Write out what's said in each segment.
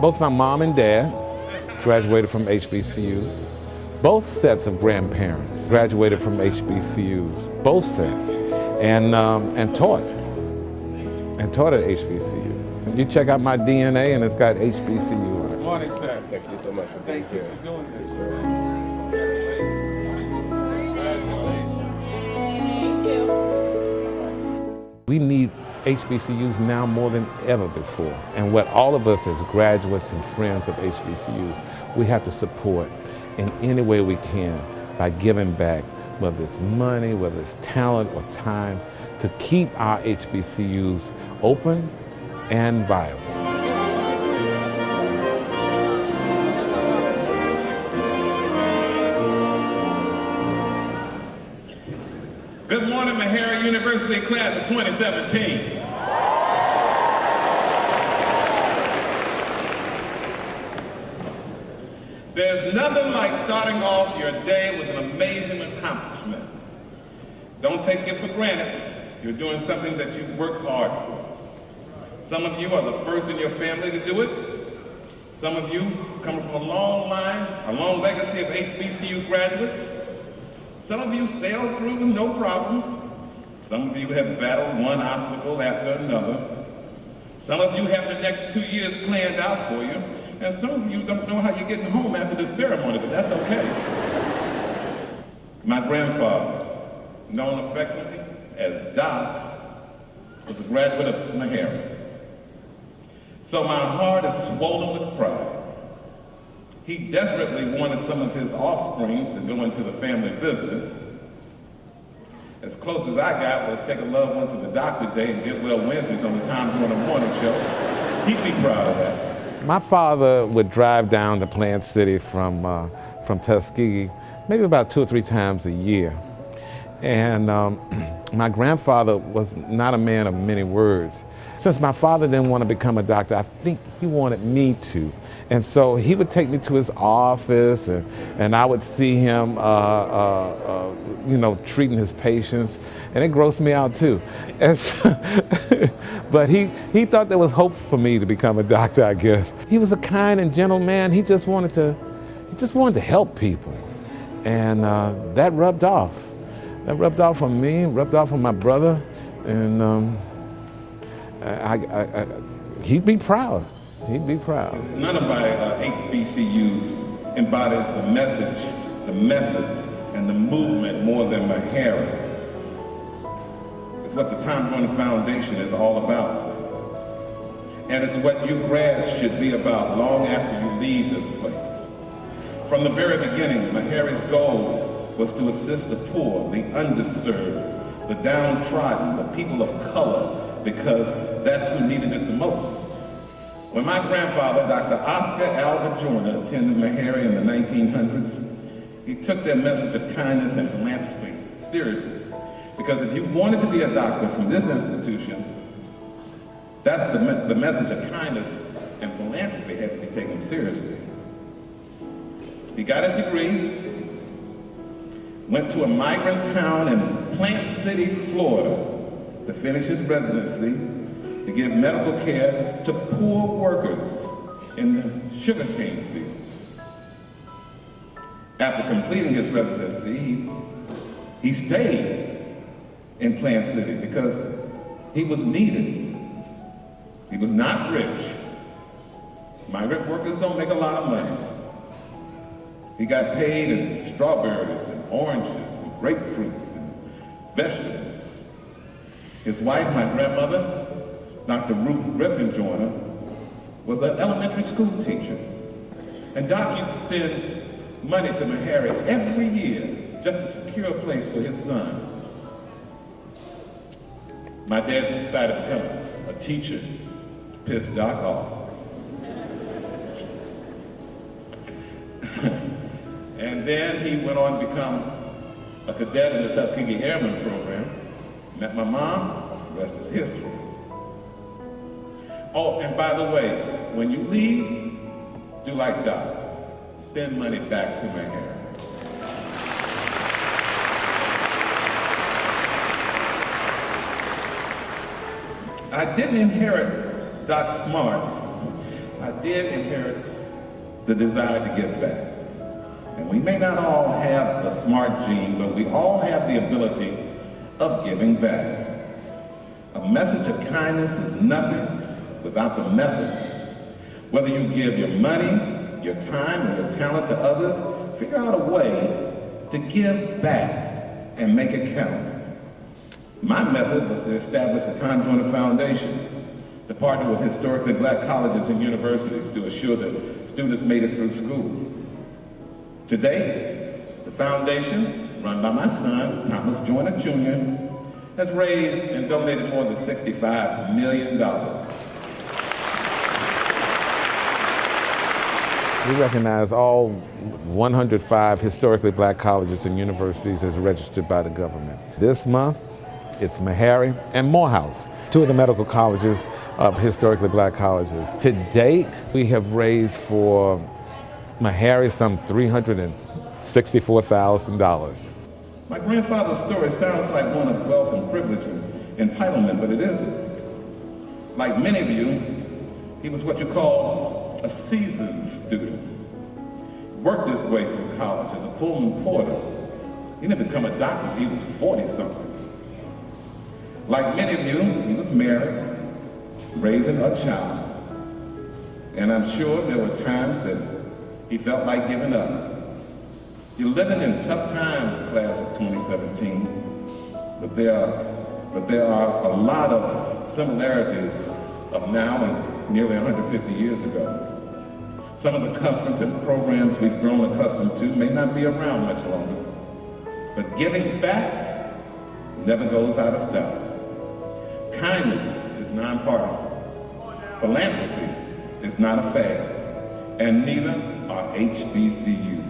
Both my mom and dad graduated from HBCUs. Both sets of grandparents graduated from HBCUs, both sets, and taught at HBCU. You check out my DNA and it's got HBCU on it. Good morning, sir. Thank you so much for being here. Thank you for doing this, sir. We need HBCUs now more than ever before. And what all of us as graduates and friends of HBCUs, we have to support in any way we can by giving back, whether it's money, whether it's talent or time, to keep our HBCUs open and viable. Good morning, Meharry University class of 2017. There's nothing like starting off your day with an amazing accomplishment. Don't take it for granted. You're doing something that you've worked hard for. Some of you are the first in your family to do it. Some of you come from a long line, a long legacy of HBCU graduates. Some of you sailed through with no problems. Some of you have battled one obstacle after another. Some of you have the next 2 years planned out for you. And some of you don't know how you're getting home after the ceremony, but that's okay. My grandfather, known affectionately as Doc, was a graduate of Meharry. So my heart is swollen with pride. He desperately wanted some of his offspring to go into the family business. As close as I got was take a loved one to the doctor today and get well Wednesdays on the Time During the Morning show. He'd be proud of that. My father would drive down to Plant City from Tuskegee maybe about 2 or 3 times a year. And my grandfather was not a man of many words. Since my father didn't want to become a doctor, I think he wanted me to. And so he would take me to his office and I would see him treating his patients, and it grossed me out too. And so, but he thought there was hope for me to become a doctor, I guess. He was a kind and gentle man. He just wanted to help people. And that rubbed off. That rubbed off on me, rubbed off on my brother, and he'd be proud. He'd be proud. None of my HBCUs embodies the message, the method, and the movement more than Meharry. It's what the Time Joiner Foundation is all about. And it's what you grads should be about long after you leave this place. From the very beginning, Meharry's goal was to assist the poor, the underserved, the downtrodden, the people of color, because that's who needed it the most. When my grandfather, Dr. Oscar Albert Joyner, attended Meharry in the 1900s, he took their message of kindness and philanthropy seriously. Because if you wanted to be a doctor from this institution, that's the message of kindness and philanthropy had to be taken seriously. He got his degree, went to a migrant town in Plant City, Florida, to finish his residency, to give medical care to poor workers in the sugarcane fields. After completing his residency, he stayed in Plant City because he was needed. He was not rich. Migrant workers don't make a lot of money. He got paid in strawberries and oranges and grapefruits and vegetables. His wife, my grandmother, Dr. Ruth Griffin Joyner, was an elementary school teacher. And Doc used to send money to Meharry every year just to secure a place for his son. My dad decided to become a teacher to piss Doc off. And then he went on to become a cadet in the Tuskegee Airmen program. Met my mom, the rest is history. Oh, and by the way, when you leave, do like Doc. Send money back to Meharry. I didn't inherit Doc's smarts. I did inherit the desire to give back. And we may not all have the smart gene, but we all have the ability of giving back. A message of kindness is nothing without the method. Whether you give your money, your time, or your talent to others, figure out a way to give back and make it count. My method was to establish the Time Joyner Foundation, to partner with historically black colleges and universities to assure that students made it through school. Today, the foundation, run by my son, Thomas Joyner Jr., has raised and donated more than $65 million. We recognize all 105 historically black colleges and universities as registered by the government. This month, it's Meharry and Morehouse, two of the medical colleges of historically black colleges. To date, we have raised for Meharry some $364,000. My grandfather's story sounds like one of wealth and privilege and entitlement, but it isn't. Like many of you, he was what you call a seasoned student. Worked his way through college as a Pullman porter. He didn't become a doctor until he was 40-something. Like many of you, he was married, raising a child. And I'm sure there were times that he felt like giving up. You're living in tough times, class of 2017, but there are a lot of similarities of now and nearly 150 years ago. Some of the comforts and programs we've grown accustomed to may not be around much longer, but giving back never goes out of style. Kindness is nonpartisan. Philanthropy is not a fad, and neither are HBCUs.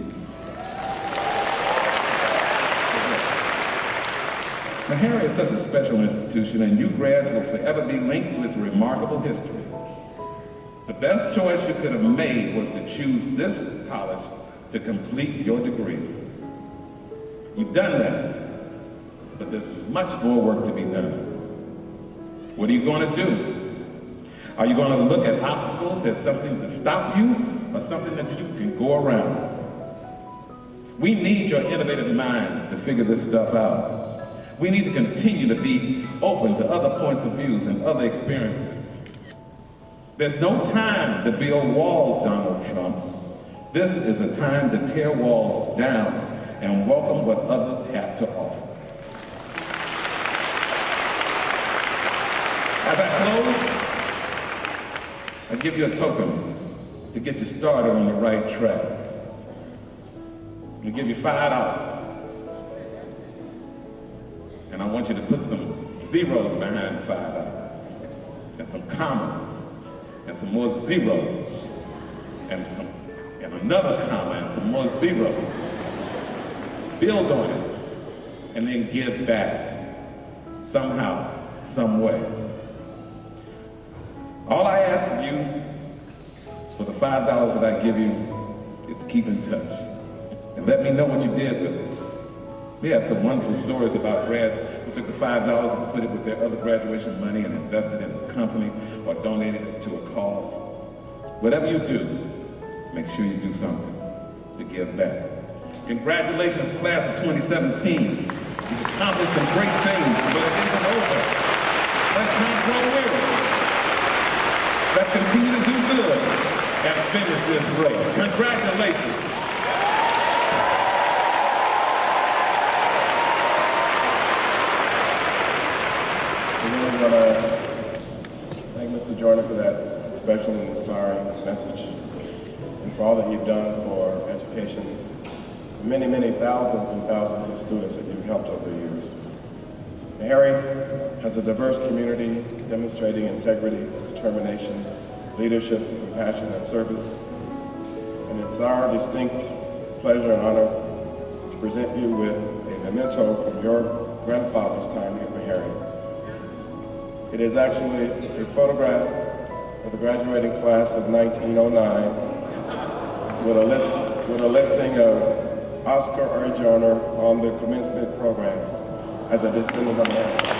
Meharry is such a special institution, and you grads will forever be linked to its remarkable history. The best choice you could have made was to choose this college to complete your degree. You've done that, but there's much more work to be done. What are you going to do? Are you going to look at obstacles as something to stop you or something that you can go around? We need your innovative minds to figure this stuff out. We need to continue to be open to other points of views and other experiences. There's no time to build walls, Donald Trump. This is a time to tear walls down and welcome what others have to offer. As I close, I give you a token to get you started on the right track. I'm gonna give you $5. And I want you to put some zeros behind the $5, and some commas, and some more zeros, and another comma, and some more zeros. Build on it, and then give back somehow, some way. All I ask of you for the $5 that I give you is to keep in touch and let me know what you did with it. We have some wonderful stories about grads who took the $5 and put it with their other graduation money and invested in a company or donated it to a cause. Whatever you do, make sure you do something to give back. Congratulations, class of 2017. You've accomplished some great things, but it isn't over. Let's not grow weary. Let's continue to do good and finish this race. Congratulations. We really want to thank Mr. Joyner for that special and inspiring message and for all that you've done for education, the many, many thousands and thousands of students that you've helped over the years. Meharry has a diverse community demonstrating integrity, determination, leadership, compassion, and service. And it's our distinct pleasure and honor to present you with a memento from your grandfather's time here at Meharry. It is actually a photograph of the graduating class of 1909 with a listing of Oscar R. Joyner on the commencement program as a descendant of Meharry.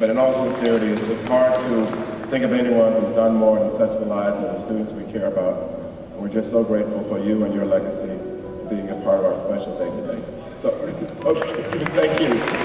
But in all sincerity, it's hard to think of anyone who's done more to touch the lives of the students we care about. And we're just so grateful for you and your legacy being a part of our special day today. So, okay, thank you.